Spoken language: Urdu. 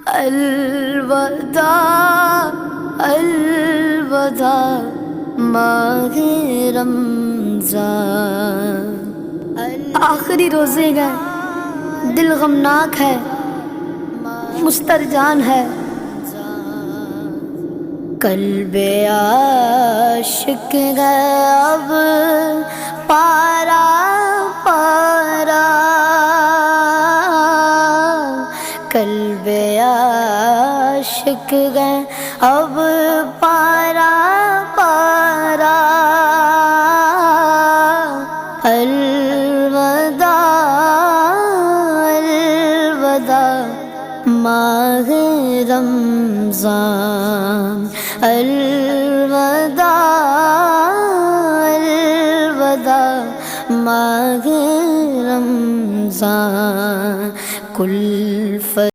الوداع الوداع ماہ رمضان، آخری روزے گئے، دل غمناک ہے، مسترجان ہے، قلب عاشق گئے اب پارا پارا، قلب عاشق گئے اب پارا پارا، الوداع الوداع ماہ رمضان، الوداع الوداع ماہ رمضان، کل